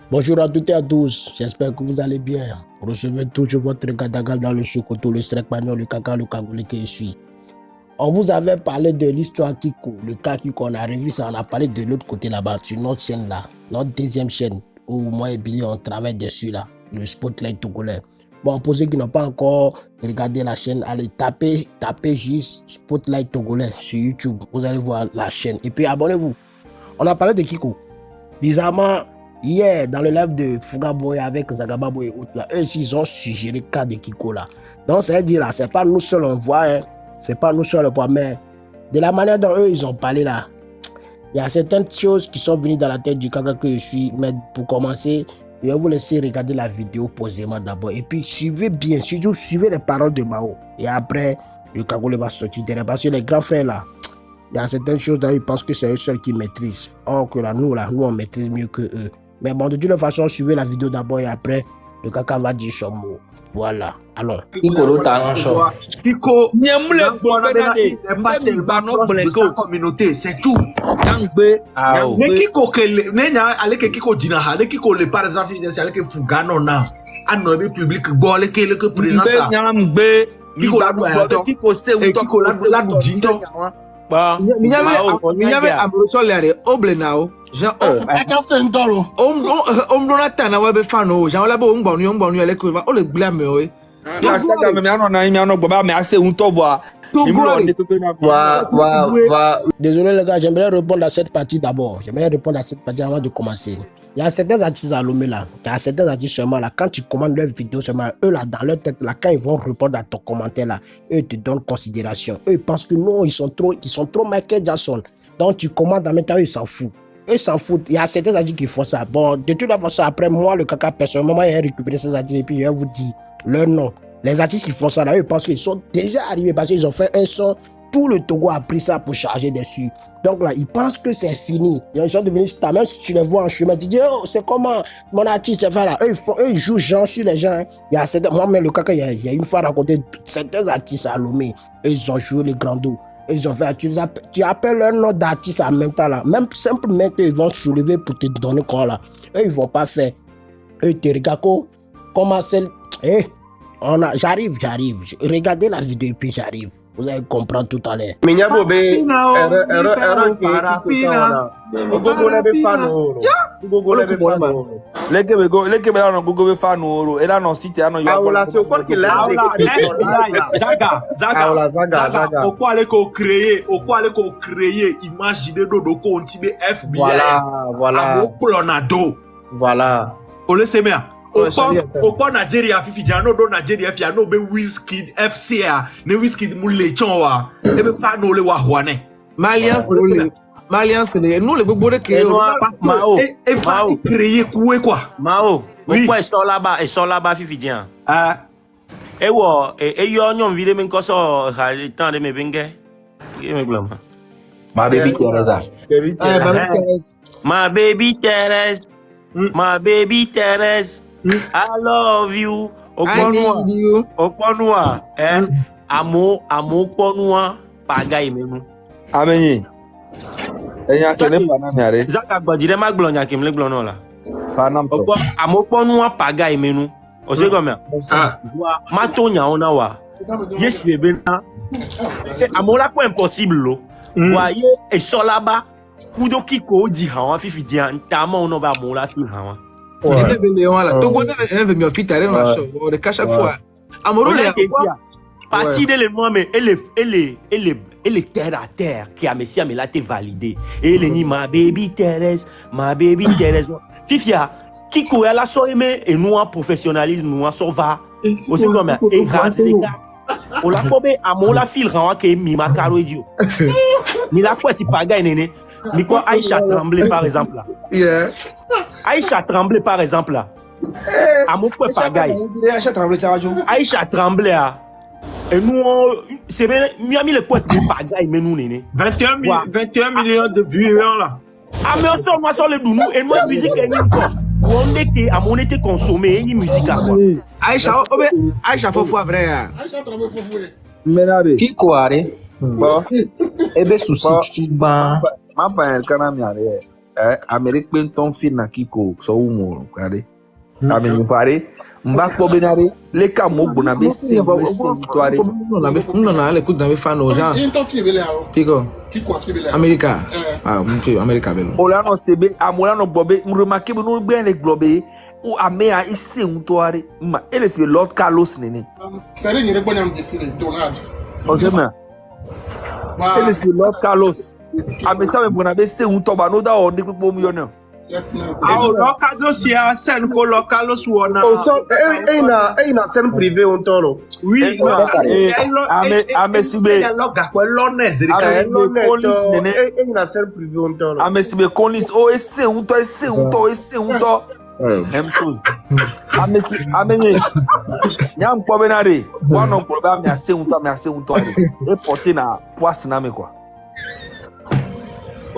Bonjour à toutes et à tous, j'espère que vous allez bien. Recevez toujours votre gadaga dans le chocoto, le strepano, le caca, le cagoulé que je suis. On vous avait parlé de l'histoire Kiko, le cas Kiko, on a revu ça, on a parlé de l'autre côté là-bas, sur notre chaîne là, notre deuxième chaîne, où moi et Billy on travaille dessus là, le Spotlight togolais. Bon, pour ceux qui n'ont pas encore regardé la chaîne, allez tapez juste Spotlight togolais sur YouTube, vous allez voir la chaîne. Et puis abonnez-vous. On a parlé de Kiko. Bizarrement, hier, dans le live de Fuga Boy avec Zagaba Boy et autres, là, eux, ils ont suggéré le cas de Kiko là. Donc, ça veut dire là, c'est pas nous seuls on voit, hein. C'est pas nous seuls on voit, mais de la manière dont eux, ils ont parlé là, il y a certaines choses qui sont venues dans la tête du caca que je suis. Mais pour commencer, je vais vous laisser regarder la vidéo posément d'abord. Et puis, suivez bien, surtout suivez les paroles de Mao. Et après, le cagoulé va sortir derrière. Parce que les grands frères là, il y a certaines choses là, ils pensent que c'est eux seuls qui maîtrisent. Or que là, nous, on maîtrise mieux que eux. Mais bon, de toute façon, suivez la vidéo d'abord et après, le caca va dire son mot. Voilà. Alors. Kiko talent show. Kiko, communauté, c'est tout. Mais Kiko que Kiko dina ha, Kiko le par exemple, c'est avec Fugano na, anobe public gole que le présence ça. Kiko c'est où Kiko là du dinto. Il y avait un brosol là, oblenao. Jean, Donatan, on va faire nos gens là-bas, on va aller courir, on le blâme, oui. Désolé les gars, j'aimerais répondre à cette partie d'abord. J'aimerais répondre à cette partie avant de commencer. Il y a certains artistes à Lomé là, il y a certains artistes seulement là, quand tu commandes leur vidéo seulement, eux là, dans leur tête là, quand ils vont répondre à ton commentaire là, eux te donnent considération. Eux ils pensent que non, ils sont trop Michael Jackson. Donc tu commandes en même temps, ils s'en foutent. Eux s'en foutent. Il y a certains artistes qui font ça. Bon, de toute façon, après moi, le caca, personnellement, j'ai récupéré ces artistes et puis je vous dis leur nom. Les artistes qui font ça là, eux pensent qu'ils sont déjà arrivés parce qu'ils ont fait un son. Tout le Togo a pris ça pour charger dessus. Donc là, ils pensent que c'est fini. Ils sont devenus stars. Même si tu les vois en chemin, tu dis, oh, c'est comment mon artiste fait là. Eux, ils jouent genre sur les gens. Hein. Il y a certains, moi-même, le caca, il y a une fois raconté certains artistes à Lomé. Ils ont joué les grands dos. Ils ont fait, tu appelles leur nom d'artiste en même temps là. Même simplement, ils vont soulever pour te donner quoi là. Eux, ils vont pas faire. Eux, te regardent comment c'est. Eh, j'arrive. Regardez la vidéo et puis j'arrive. Vous allez comprendre tout à l'heure. Zaga. Au quoi aller créer image de dodo continue FBI. Voilà. Voilà. Ole semea. Au Nigeria fifi jano do Nigeria fi ano be Wizkid FCA ne Wizkid mu le chonwa e be fa no le wa hwane Malian c'est nous les bobo de créer Mao et va créer quoi Mao pourquoi ils sont là-bas fifi dian e wo e yo nyom vide men ko so ha temps de me bengue e me blama ma baby Teresa my baby Teresa I love you. Oponua. Amo ponua paga imenu. Amenye. Enya kene pana miare. Zaka gbajire ma gblo nya kimle gblo no la. Fanam to. Amo ponua paga imenu. O se go me. Ma to nya ona wa. Yes bebe na. Amo la ko impossible lo. Voyez et so là-bas. Kudo Kiko di ha wa fifi di an ta mo no ba mo la fi ha wa. Togo ne veut mieux fit aller dans la show de chaque fois Amoro partie de l'élément mais elle est terre à terre qui a messi à me la te validé et elle dit ma baby Thérèse Fifia Kiko elle a so aimé et nous en professionnalisme nous en so va aussi comme et grâce les gars on l'a probé à mon la fil rend que mi ma caro idiot mi la quoi si pas gagner mais quoi Aïcha Tremblay par exemple là Aïcha Tremblay par exemple là à mon point pagaille Aïcha Tremblay là et nous c'est bien mieux mis le poids de pagaille mais nous néné 21 millions de vues là mais on sort moi sur les doudous et nous musique est encore on était consommé une musique à quoi Aïcha faut vrai Aïcha Tremblay faut fouer Menare. Kiko are Bon. ebe susi ban Ma pa el kana miare. Amérique peut ton film na kiko so umo kare. Amenyi pare mba kpo benare le ka mo gbona be se to are. Non non ale écoute dans mes fans aux gens. Pico. America. Ah, America belo. Ola no sebe amola no bobe mremake be no gbe le globe o amea ise to are. Ma ele se Lord Carlos nene. Sare nyere gbonyam gisire Donald. Ozema. Ele se Lord Carlos. Amesa me gbona be se to ba no da o de pipo mu yo na. Yes, no. Carlos ya sen ko Carlos wona. Oh, so, na scène privée on tolo. Oui, amesibe Police nene. Na scène privée on tolo. Amesibe Collins o ese to. Même chose. Amenye. Nyam ko benare. One on problème me ase to. E porter na poisse na me quoi.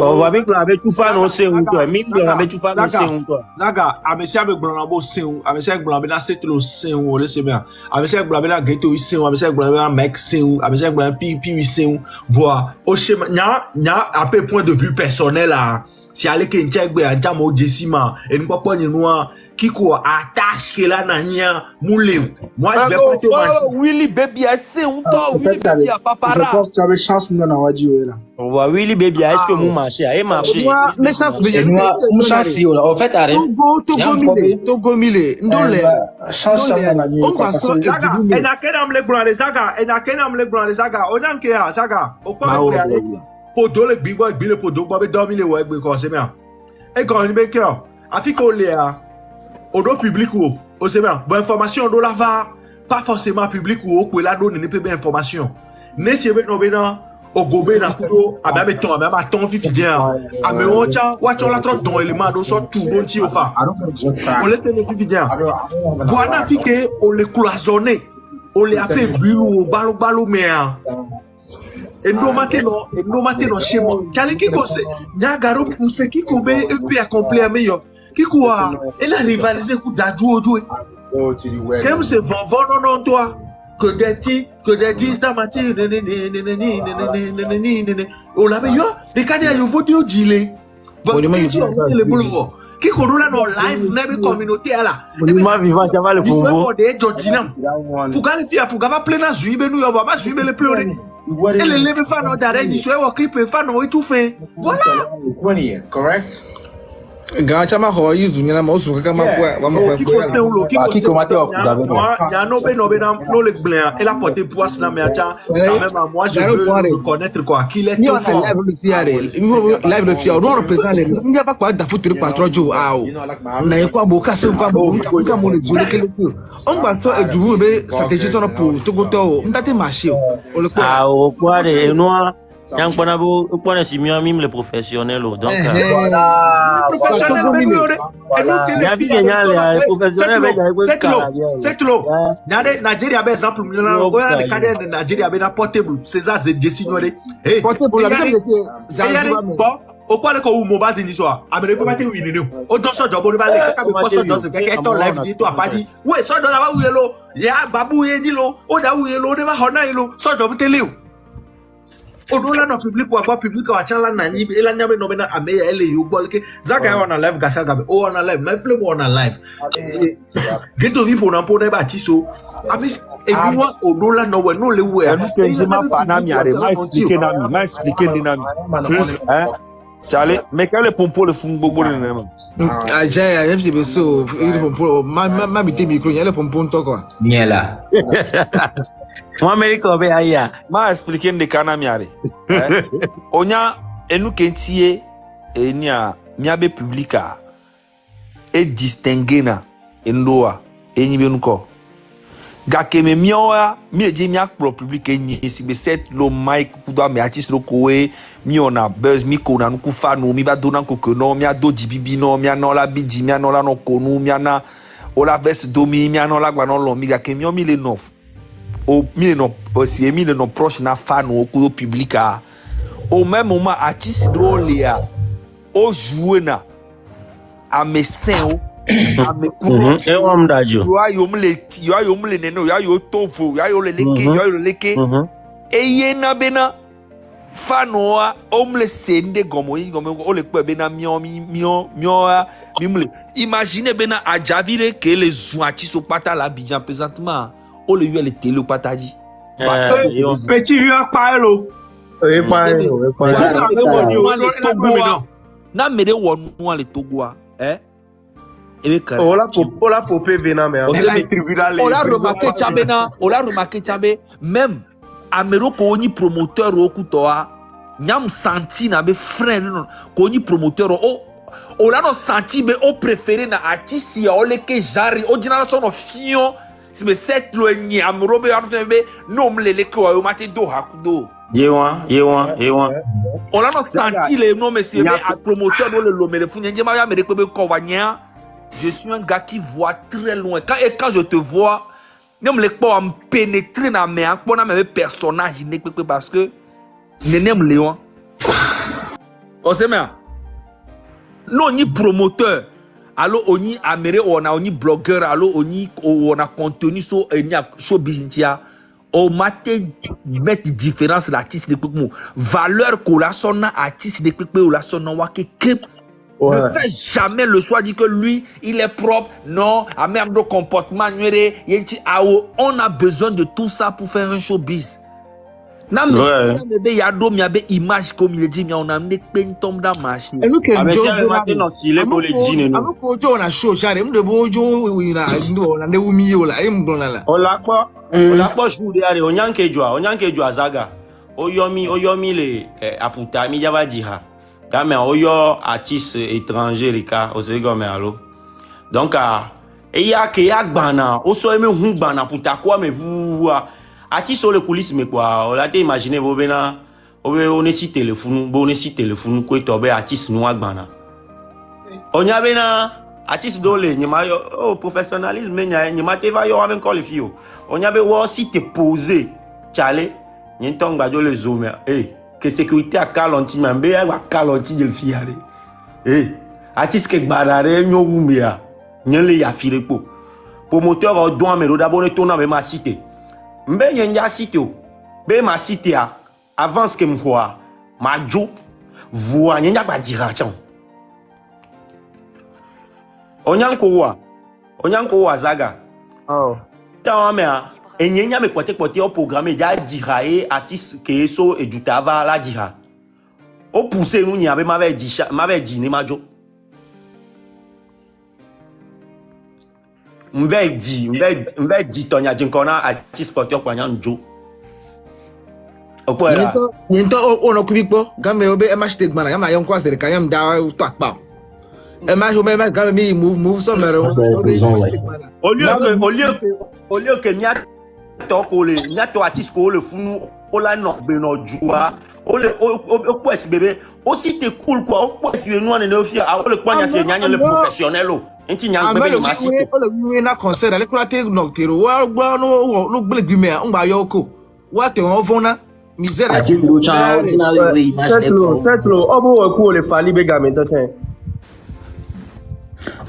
On va bien que la bête tout fan on sait où toi. Mine la bête tout fan on sait où toi. Zaga, amesia be gbona bo sen, amesia gbona be na setlo sen o le se bien. Amesia gbona be na ghetto sen, amesia gbona be na mec sen, amesia gbona pi sen. Voir au schéma nya à peu point de vue personnel là. Si ale ke nchegbe ajamo jesima enpopo ni noa kiko attache que la nania moulé. Moi je vais pas te mentir. Willy baby ase to Willy baby papara. Je pense que tu avais chance maintenant à Wadi là. On va Willy baby est-ce que mon marché a marché. Mais chance bien. Une chance en fait arrête. Togo mille. Ndole. Chance ça na ni. On va so Zaga, et na kenam le blanc les Zaga, onanke ya Zaga. O pa me aller. Podo le bigbo le podo bo be dormi le wa gbe ko se bien. E kan ni be ke o. Afi ko le a. Odo public o se bien. Bon information do la va pas forcément public ou ko la do ne pe bien information. Ne se be no be na o gobe na kudo aba be ton aba ma ton fifi dia. Ame ocha wa cho la tro don element do so tout don ti o fa. O laisse le fifi dia. Voilà fi ke o le cloisonner. O le appelé bulo balo mea. Et nous maintenant chez moi. T'as qui conseille? Nyagaro pousse qui coube et puis accomplir meilleur. Qui quoi? Elle a rivalisé coup d'adjou jouer. Comme c'est vent non toi. Que des dix dans matière. Oh la meilleure. Les cadets ils vont dire gilet. Le boulot. Qui corona no live nebe communauté là. Moi vivant ça va le pour des jodinam. Fuga le fia fuga va plein azui be nous va zuibe le pleurer. Et les lèvres fan d'arrêt du soir au clip fan et tout fait. Voilà. Correct? Gacha ma ho yuzu nyina ma osu kaka ma kwa ma kwa. Kiko se ulo kiko ya no le blanc et la porter poisse na me acha quand même moi je veux connaître quoi qu'il est tout fort. Live le fiare on représente les ndia va kwa da futur patron jo ao na kwa boka se kwa boka mo le zole kele on va so ejubu be stratégie so pour to go to ndate marché o le kwa ah o kwa de noir. Yang pona bo pona si mieux même les professionnels donc c'est l'eau Nigeria be exemple milana o ya le cadre de Nigeria be na portable César de signore eh portable la Zanzibar o kwa le ko u mobile de so amere ko bate wi ni o don so jobo ba le kaka be post don se keke to live di to apadi we so do la ba wi lo ya babu ye ni lo o da wi lo de ba hona lo so jobo tele Odola no public wa public wa chala na ni ela nyabe no bena ameya ele yu bolke Zaga on live gasa gabe o on live my flame on live get to people na pona ba tiso abis ebiwa odola no we no le we ma panami are ma expliquer nami Charlie, mais quand les pompos le font bobo de nema. Ah j'ai FDB so il pompo ma mité micro il les pompons to quoi. Niela. Moi America be aya. Ma expliquer de kanami are. Onya enu kentie enia miabe publica e distinguer na endoa enyibe nuko. Gake me mioa mi eje mi akpro public enyi si be set lo mic kudo me artist lo koe mi ona buzz mi ko na nuku fa no mi va dona ko no mi ado jibibi no mi ana la biji mi ana la no konu mi ana o la veste do mi ana la gba no lo mi gake mi o mi le no o mi no o si mi le no proche na fa no ko publica au même moment artist do lia o jouer na a mesin et on d'ajo yo mle neno yo tofu yo le leke et yena bena fanoa omle sende gomo ole pe bena mio mimle imagine bena ajavire que les zouati so pata la Abidjan présentement ole yo le télé pata di Petit vieux Paelo. na mere wonu le Togo ebe kare Ola popé venant mais ola remarqué chabe même amero ko ni promoteur o kutoa nyam senti na be frère non ko ni promoteur o la no senti be o préféré na artiste ya o le ke jari o generation of fion si be set lo ni amero be be no mlele ko o mate do hakudo yewa on a senti les noms mais c'est un promoteur do le lomele funye njema ya mere ko be ko wanya. Je suis un gars qui voit très loin. Quand je te vois, je me pas me pénétrer dans mes personnages parce que je n'aime Léon. On sait bien. Non, ni promoteur. Alors, on y américain, on y blogueur, alors on a contenu sur show business. On m'a mettre différence l'artiste de valeur qu'on a son artiste de ou la son ne fait jamais le choix dit que lui il est propre. Non, à même de comportement on a besoin de tout ça pour faire un showbiz. Non mais il y a des images comme il dit mais on a amené peine tombe dans marché. Mais c'est maintenant si les collègues nous on a show j'arrive de bojo on a de umio la on l'a pas joué aller on yanke joa zaga oyomi le aputa mi java diha. Quand même, artiste étranger les cas au second allo. Donc et y a que y a bana, au so aimé bana pour ta quoi mais vous artiste sur les coulisses mais quoi, on l'a imaginé vous bena on est si téléphone, quoi tobe artiste nous bana. On y a bena artiste dole ni ma professionnalisme ni ma te va yo avec encore les filles. On y a be si te poser chale, ni tonga jo le zoom que sécurité à Kalonti mambe à Kalonti de fiare artiste que barare nyo umia nyele ya firepo promoteur au doigt mais d'abord ne tourne avec ma cité mbe nyanya cité be ma cité avance que m'kwa majo voix nyanya ba direction onyanko wa zaga ta mea et nyenya me pote au programme ya diraé artiste que so et du tava la dira au pousser nous n'y avait m'avait dit ne majo m'vait dit tonya jinkona artiste porteur kwa nyanjo opera nyento ono kubikpo game obe machete gbana yama yon kwa sere kanyam da to akpa ma game mi move somewhere au lieu que nya to artiste ko le funu o la no be no jua o le o kwesi bébé aussi te cool quoi o kwesi nous on est officiel o le kwanya se nyanya le professionnel o enti nyang bébé le masi o le na concert ale kula te no tero wa gba no gbele gbime ngba yo ko wa te won fona misère artiste lo chan ordinary setlo obo we ku le fali be game to ten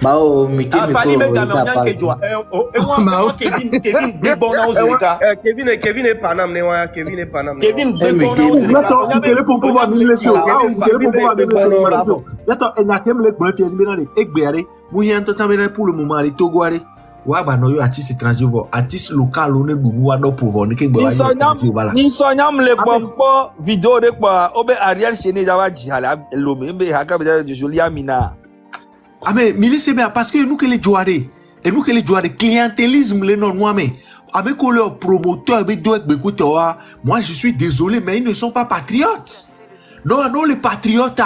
Bao mité me fali me game on yanke joa Kevin big bon na ozeka Kevin est Panam ne wa Kevin est Panam Kevin big bon na ozeka on kele pour pouvoir vivre sur Attends, il y a quelqu'un le grand fier bien les ekbeare vous y entendez pour le moment les Togoare wa ba no yo artiste étranger vo artiste local on ne bubu wa do pouvoir ne ke gba ni sonyam le pompo vidéo de quoi obe Ariel Chene jawa jihala lome be haka be joli amina. Ah mais c'est bien parce que nous que les joueurs et nous que les joueurs clientélisme les non moi mais avec leurs promoteurs avec d'autres écoute moi je suis désolé mais ils ne sont pas patriotes. Non les patriotes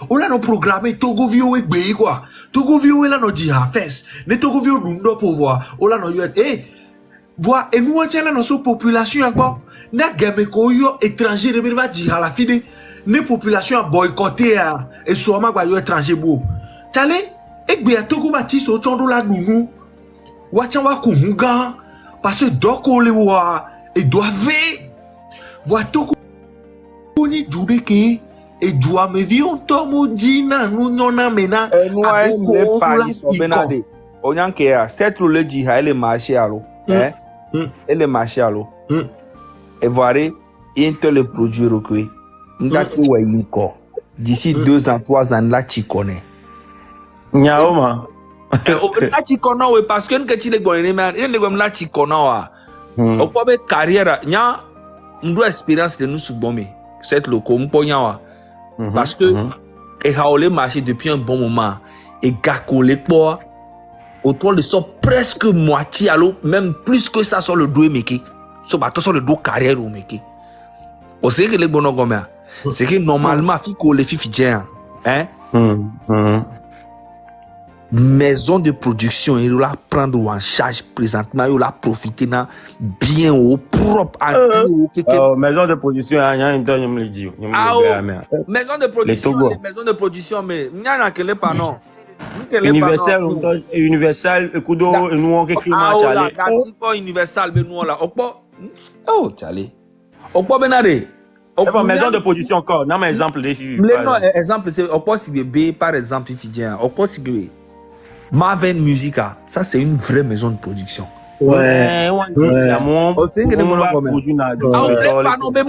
on a nos programmé Togo Vio et Bé quoi. Togo Vio là no diha fest. Ne Togo Vio dundo pour voir. On a no yo voir et nous on tient là notre population encore. Na game ko yo étranger de va dire la fide. Ne population boycotter et sûrement quoi yo étranger beau. Tale egbe atogo bati so chondo la dunu wacha wa kuhuga parce que doko le wa et doivent wa toko ni judeke et joa me vi on tomo dina nu nyona mena ko pa so benade onyanke ya set le di ha ele marché allo ele marché allo et voir inte le produire que Ndaki ouais encore. D'ici 2 ans, 3 ans, là, tu connais. Nyaoma. Là, tu connais, ouais, parce que quand tu les connais, mais là, tu connais, ouais. Au point de carrière, il y a une expérience de nous subommer. Cette loco, parce que, et a marché depuis un bon moment. Et Gako, les poids, autour de ça, presque moitié, alors, même plus que ça sur le dos, meki. Sur le dos carrière, meki. On sait que les bonhommes, comme c'est que normalement, les filles, hein, maison de production, il la prendre en charge présentement, il la profiter bien au propre. Maison de production, il y a un temps, me le dit. Maison de production, maison de production, mais il n'y a que les panneaux. Universal, Kudo, nous on écrit match aller. C'est pas universal, mais nous là. Oh, Charlie. Benade. Maison de production encore. Non, mais exemple des filles. Non, exemple, c'est au possible B, par exemple, Fidjien. Au possible B. Marvin Musica, ça c'est une vraie maison de production. Ouais. C'est que les pardon, mais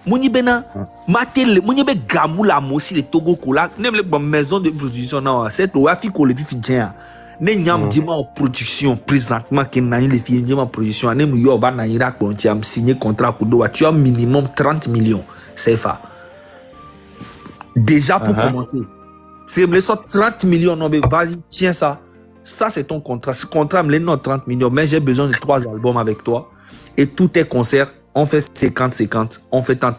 Mouni Bena, Matel, Mouni Be Gamoula, Mossi, les Togo Kola, même les maison de production, non, c'est au Afiko, les Fidjien. Ne nyam dima en production présentement qui n'a les filles en production ne mu yoba na ira kon tu as signé contrat kudo tu as minimum 30 millions CFA déjà pour commencer c'est me sort 30 millions non mais vas-y tiens ça c'est ton contrat ce contrat me les 30 millions mais j'ai besoin de 3 albums avec toi et tous tes concerts on fait 50 on fait tant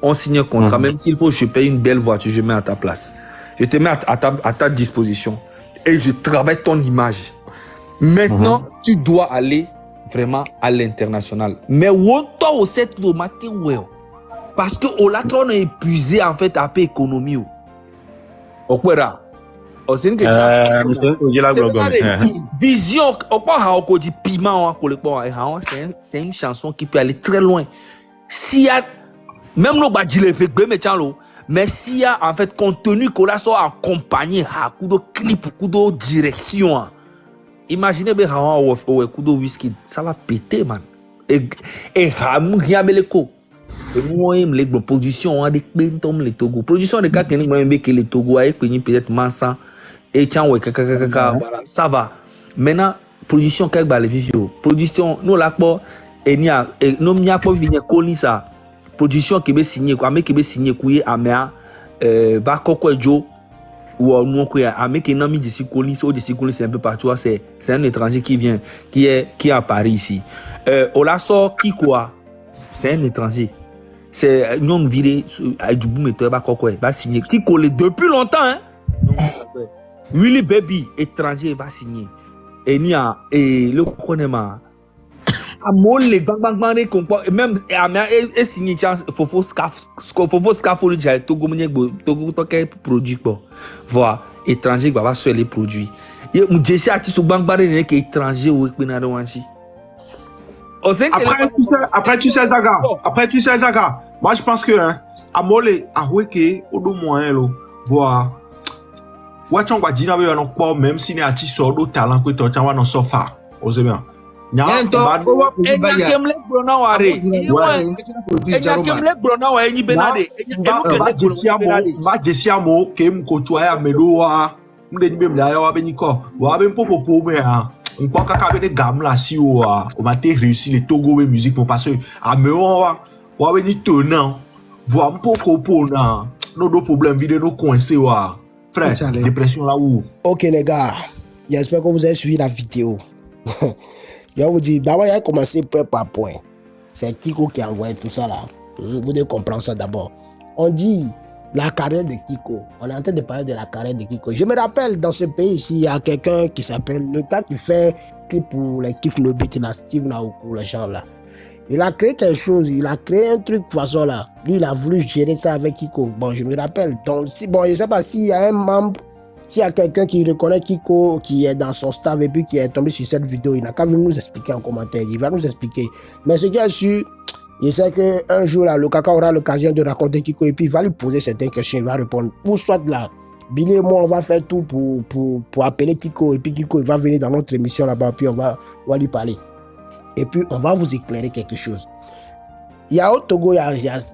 on signe un contrat même s'il faut je paye une belle voiture je mets à ta place je te mets à ta disposition et je travaille ton image. Maintenant, tu dois aller vraiment à l'international. Mais autant au set de matin, parce que au latron est épuisé en fait à peu économie. Au quoi c'est une vision. Au dit piment, c'est une chanson qui peut aller très loin. S'il y a même le badjile mais mais s'il y a en fait contenu qu'on a soit accompagné à coup de clip, coup de direction, imaginez bien coup de whisky, ça va péter man. Et ramou rien beleko. Et moi les production on des bentom les Togo. Production de cas que moi que les Togo avec peut-être Mansa et tiens ouais ça va. Maintenant production quelque ba les vivio. Production nous là pas et ni a non ni a pas venir coller ça. Production qui est signée, qui est signée, qui est amea, va Joe ou non qui est amé qui n'a mis de Sicolis ou de Sicolis c'est un peu partout. C'est un étranger qui vient, qui est à Paris ici. Ola sort qui quoi? C'est un étranger. C'est non viré à du boum et toi va signer. Qui colle depuis longtemps hein? Willy Baby étranger va signer. Et ni a et le connaît Amol les bang même et signé chance fofo scaffold j'ai Togo toke produit bon voilà étranger va sur les produits et mu jesi ati so bang ne que étranger ou na do wanchi après tu sais Zaga moi je pense que Amol a weke odo moyen lo voilà watchon gba jina be no po même si ne ati so do talent ko to chan wa no so far ose bien Ok les gars, j'espère que vous avez suivi la vidéo. Je vous dis, d'abord, il a commencé point par point. C'est Kiko qui a envoyé tout ça là. Vous devez comprendre ça d'abord. On dit la carrière de Kiko. On est en train de parler de la carrière de Kiko. Je me rappelle, dans ce pays ici, il y a quelqu'un qui s'appelle, le gars qui fait clip pour les Kif Nobit, la Steve Naoku, les gens là. Il a créé quelque chose, il a créé un truc de façon là. Lui, il a voulu gérer ça avec Kiko. Bon, je me rappelle. Donc, je ne sais pas s'il y a un membre. S'il y a quelqu'un qui reconnaît Kiko, qui est dans son staff et puis qui est tombé sur cette vidéo, il n'a qu'à venir nous expliquer en commentaire. Il va nous expliquer. Mais ce qui est sûr, il sait qu'un jour, là, le Kaka aura l'occasion de raconter Kiko et puis il va lui poser certaines questions. Il va répondre. Ou soit là, Billy et moi, on va faire tout pour appeler Kiko. Et puis Kiko, il va venir dans notre émission là-bas. Puis on va lui parler. Et puis, on va vous éclairer quelque chose. Il y a au Togo, il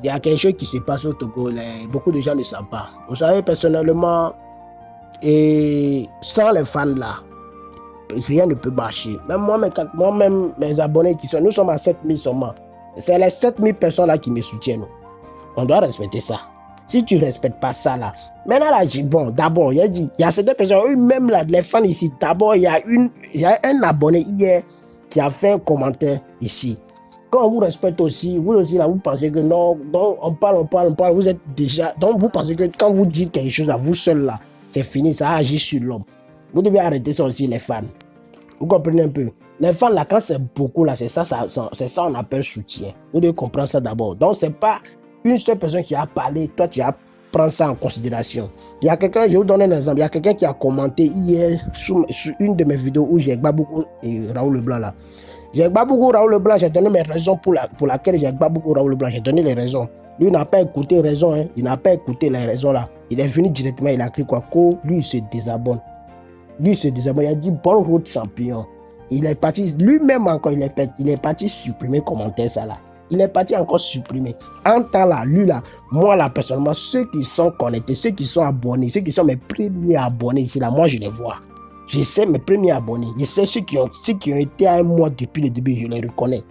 y a quelque chose qui se passe au Togo. Beaucoup de gens ne savent pas. Vous savez, personnellement, et sans les fans là, rien ne peut marcher. Même moi-même, mes abonnés qui sont, nous sommes à 7000 seulement. C'est les 7000 personnes là qui me soutiennent. On doit respecter ça. Si tu ne respectes pas ça là, maintenant là, bon, d'abord, il y a certaines personnes, eux-mêmes là, les fans ici, d'abord, il y a un abonné hier qui a fait un commentaire ici. Quand on vous respecte aussi, vous aussi là, vous pensez que non, donc on parle, vous êtes déjà, donc vous pensez que quand vous dites quelque chose à vous seul là, c'est fini, ça agit sur l'homme. Vous devez arrêter ça aussi, les fans. Vous comprenez un peu? Les fans là, quand c'est beaucoup là, c'est ça on appelle soutien. Vous devez comprendre ça d'abord. Donc c'est pas une seule personne qui a parlé, toi tu as prendre ça en considération. Il y a quelqu'un, je vais vous donner un exemple, il y a quelqu'un qui a commenté hier sur une de mes vidéos où j'ai beaucoup et Raoul Leblanc là. J'ai beaucoup Raoul Leblanc, j'ai donné mes raisons pour laquelle j'ai beaucoup Raoul Leblanc, j'ai donné les raisons. Lui n'a pas écouté raison, hein. Il n'a pas écouté les raisons là. Il est venu directement, il a écrit quoi? Lui il se désabonne. Lui il se désabonne, il a dit bonne route champion. Il est parti, lui-même encore, il est parti supprimer commentaire ça là. Il est parti encore supprimer. En temps là, lui là, moi là personnellement, ceux qui sont connectés, ceux qui sont abonnés, ceux qui sont mes premiers abonnés ici là, moi je les vois. Je sais mes premiers abonnés. Je sais ceux qui ont été à moi depuis le début, je les reconnais.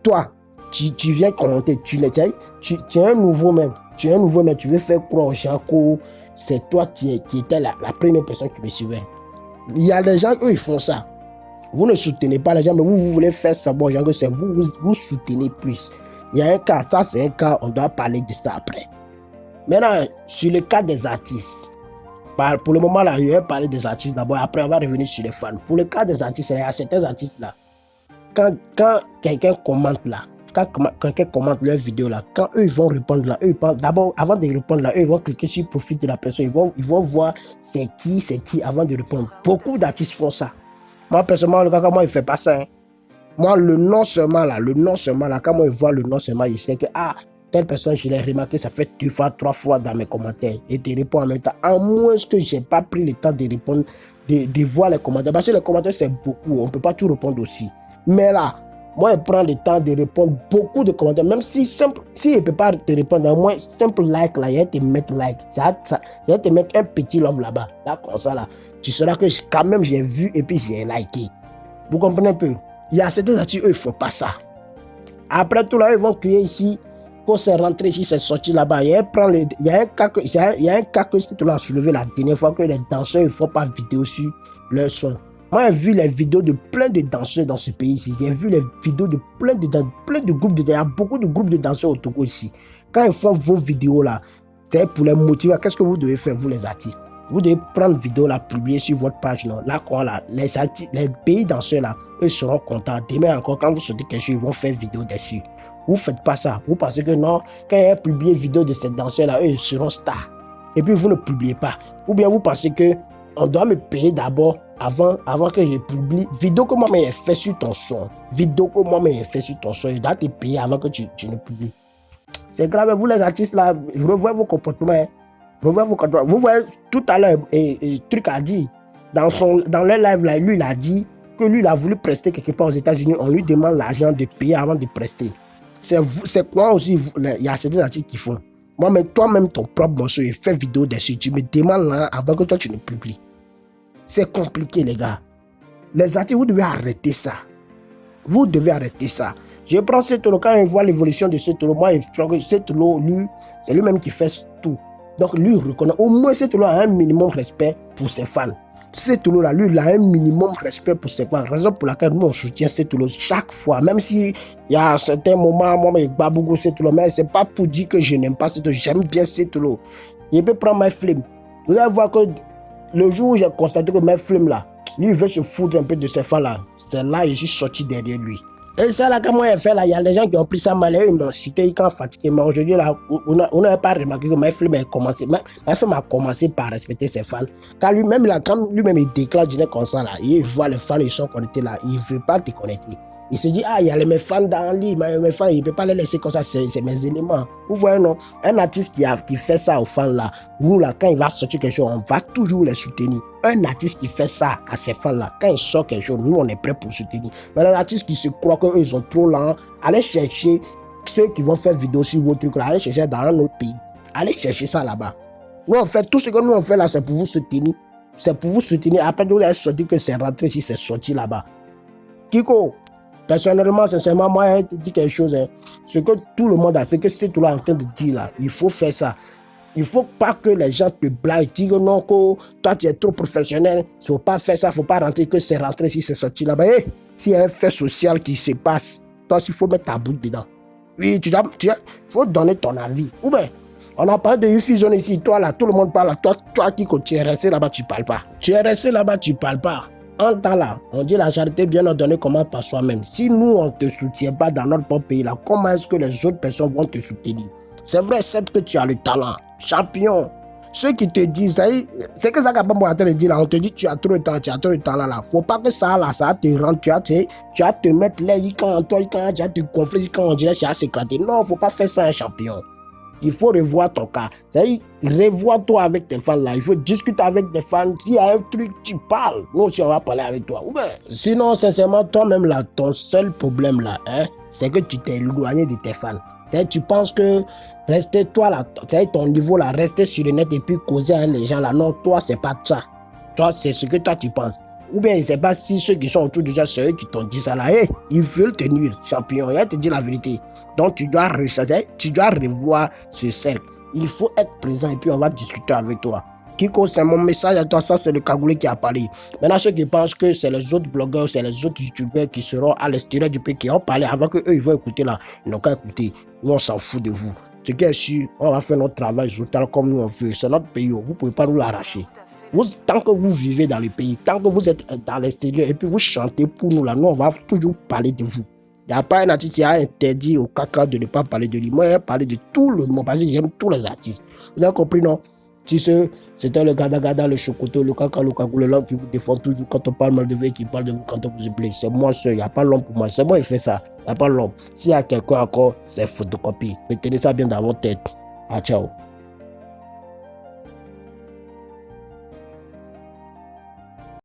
Toi, tu viens commenter, tu es un nouveau même. Tu es un nouveau même, tu veux faire croire aux gens que c'est toi qui étais la première personne qui me suivait. Il y a des gens, eux, ils font ça. Vous ne soutenez pas les gens, mais vous voulez faire savoir aux gens que c'est vous soutenez plus. Il y a un cas, ça c'est un cas, on doit parler de ça après. Maintenant, sur le cas des artistes, pour le moment là, je vais parler des artistes d'abord, après on va revenir sur les fans. Pour le cas des artistes, il y a certains artistes là, quand quelqu'un commente là, quand quelqu'un commente leur vidéo là, quand eux ils vont répondre là, eux d'abord avant de répondre là, eux ils vont cliquer sur le profil de la personne, ils vont voir c'est qui avant de répondre. Beaucoup d'artistes font ça. Moi personnellement, le gars, moi il fait pas ça. Hein. Moi le nom seulement là, quand moi je vois le nom seulement, je sais que telle personne, je l'ai remarqué, ça fait 2 fois, 3 fois dans mes commentaires et tu réponds en même temps. À moins que j'ai pas pris le temps de répondre, de voir les commentaires. Parce que les commentaires, c'est beaucoup. On peut pas tout répondre aussi. Mais là, moi, je prends le temps de répondre beaucoup de commentaires. Même si je peux pas te répondre, au moins, simple like là, il va te mettre like. Il va te mettre un petit love là-bas. Là, comme ça, là. Tu sauras que quand même, j'ai vu et puis j'ai liké. Vous comprenez un peu? Il y a certains artistes, eux, ils font pas ça. Après tout là, ils vont crier ici. Quand c'est rentré ici, c'est sorti là-bas. Il y a un cas que c'est là soulevé la dernière fois que les danseurs ne font pas vidéo sur leur son. Moi, j'ai vu les vidéos de plein de danseurs dans ce pays ici. J'ai vu les vidéos de plein de groupes de danseurs. Il y a beaucoup de groupes de danseurs au Togo ici. Quand ils font vos vidéos là, c'est pour les motiver. Qu'est-ce que vous devez faire, vous les artistes? Vous devez prendre vidéo là, publier sur votre page. Non? Là, quoi, là, les pays danseurs là, eux seront contents. Demain encore, quand vous sortez quelque chose, ils vont faire vidéo dessus. Vous ne faites pas ça. Vous pensez que non, quand il y a publié une vidéo de cette danseuse-là, eux ils seront stars. Et puis vous ne publiez pas. Ou bien vous pensez que on doit me payer d'abord avant que je publie. Vidéo que moi-même j'ai fait sur ton son. Vidéo que moi-même j'ai fait sur ton son. Je dois te payer avant que tu ne publies. C'est grave. Vous les artistes là, revoyez vos comportements. Hein. Revoyez vos comportements. Vous voyez tout à l'heure, truc a dit, dans le live là, lui il a dit que lui il a voulu prester quelque part aux États-Unis. On lui demande l'argent de payer avant de prester. C'est quoi aussi, il y a certains artistes qui font. Moi, mais toi-même, ton propre morceau, il fait vidéo dessus. Tu me demandes là avant que toi, tu ne publies. C'est compliqué, les gars. Les artistes, vous devez arrêter ça. Vous devez arrêter ça. Je prends Setolo, quand je vois l'évolution de Setolo, moi, Setolo, lui, c'est lui-même qui fait tout. Donc, lui, il reconnaît. Au moins, Setolo a un minimum de respect pour ses fans. Setolo là, lui, il a un minimum de respect pour ses fans. Raison pour laquelle nous, on soutient Setolo chaque fois. Même si il y a un certain moment, moi, je pas beaucoup Setolo, mais c'est pas pour dire que je n'aime pas Setolo. J'aime bien Setolo. Il peut prendre ma flemme. Vous allez voir que le jour où j'ai constaté que ma flemme là, lui, il veut se foutre un peu de ses fans là. C'est là que je suis sorti derrière lui. Et ça là, quand moi j'ai fait là, il y a des gens qui ont pris ça mal, ils m'ont cité quand fatigué. Mais aujourd'hui là, on n'a pas remarqué que ma flemme a commencé. Ma femme a commencé par respecter ses fans. Quand lui-même là, quand lui-même il déclare dîner comme ça là, il voit les fans, ils sont connectés là, il veut pas te connecter. Il se dit, il y a mes fans dans le lit, mes fans, il ne peut pas les laisser comme ça, c'est mes éléments. Vous voyez, non? Un artiste qui fait ça aux fans là, nous là, quand il va sortir quelque chose, on va toujours les soutenir. Un artiste qui fait ça à ses fans là, quand il sort quelque chose, nous on est prêt pour soutenir. Mais les artistes qui se croient qu'eux ils sont trop lents, allez chercher ceux qui vont faire vidéo sur vos trucs là, allez chercher dans un autre pays. Allez chercher ça là-bas. Nous, on fait tout ce que nous on fait là, c'est pour vous soutenir. C'est pour vous soutenir. Après, vous allez sortir que c'est rentré si c'est sorti là-bas. Kiko, personnellement, sincèrement, moi, je te dis quelque chose. Hein. Ce que tout le monde a, c'est que c'est tout là en train de dire là. Il faut faire ça. Il ne faut pas que les gens te blaguent, disent non, que toi tu es trop professionnel. Il ne faut pas faire ça, il ne faut pas rentrer que c'est rentré si c'est sorti là-bas. Hey, s'il y a un fait social qui se passe, toi, il faut mettre ta bouche dedans. Oui, il faut donner ton avis. Ou bien, on a parlé de Ufusion ici, toi là, tout le monde parle. Toi qui tu es resté là-bas, tu ne parles pas. Tu es resté là-bas, tu ne parles pas. En temps là, on dit la charité bien ordonnée commence par soi-même. Si nous, on ne te soutient pas dans notre propre pays là, comment est-ce que les autres personnes vont te soutenir? C'est vrai, c'est que tu as le talent. Champion. Ceux qui te disent, c'est que ça qu'a pas moi en train de dire là, on te dit tu as trop de temps, tu as trop de temps là. Faut pas que ça là, ça te rende, tu vas te mettre là, quand tu vas te gonfler, quand on dirait que ça va s'éclater. Non, faut pas faire ça un champion. Il faut revoir ton cas. C'est-à-dire, revois-toi avec tes fans là. Il faut discuter avec tes fans. S'il y a un truc, tu parles. Nous aussi, on va parler avec toi. Ouais. Sinon, sincèrement, toi-même là, ton seul problème là, hein, c'est que tu t'es éloigné de tes fans. C'est-à-dire, tu penses que rester toi là, c'est-à-dire ton niveau là, rester sur le net et puis causer avec les gens là. Non, toi, c'est pas ça. Toi, c'est ce que toi tu penses. Ou bien, je ne sais pas si ceux qui sont autour de toi, c'est eux qui t'ont dit ça là. Hey, ils veulent te nuire, champion. Il te dit la vérité. Donc, tu dois rechasser, tu dois revoir ce cercle. Il faut être présent et puis on va discuter avec toi. Kiko, c'est mon message à toi. Ça, c'est le Cagoulé qui a parlé. Maintenant, ceux qui pensent que c'est les autres blogueurs, c'est les autres youtubeurs qui seront à l'extérieur du pays qui ont parlé avant qu'eux, ils vont écouter là. Ils n'ont qu'à écouter. Nous, on s'en fout de vous. Ce qui est sûr, on va faire notre travail total comme nous on veut. C'est notre pays. Vous ne pouvez pas nous l'arracher. Tant que vous vivez dans le pays, tant que vous êtes dans l'extérieur et puis vous chantez pour nous là, nous on va toujours parler de vous. Il n'y a pas un artiste qui a interdit au caca de ne pas parler de lui. Moi, j'ai parlé de tout le monde parce que j'aime tous les artistes. Vous avez compris, non? Tu sais, c'était le gada, le chocoto, le caca, le cagoule, l'homme qui vous défend toujours quand on parle mal de vous et qui parle de vous quand on vous plaît. C'est moi seul, il n'y a pas l'homme pour moi. C'est moi qui fais ça, il n'y a pas l'homme. S'il y a quelqu'un encore, c'est photocopie. Mettez ça bien dans votre tête. Ah, ciao.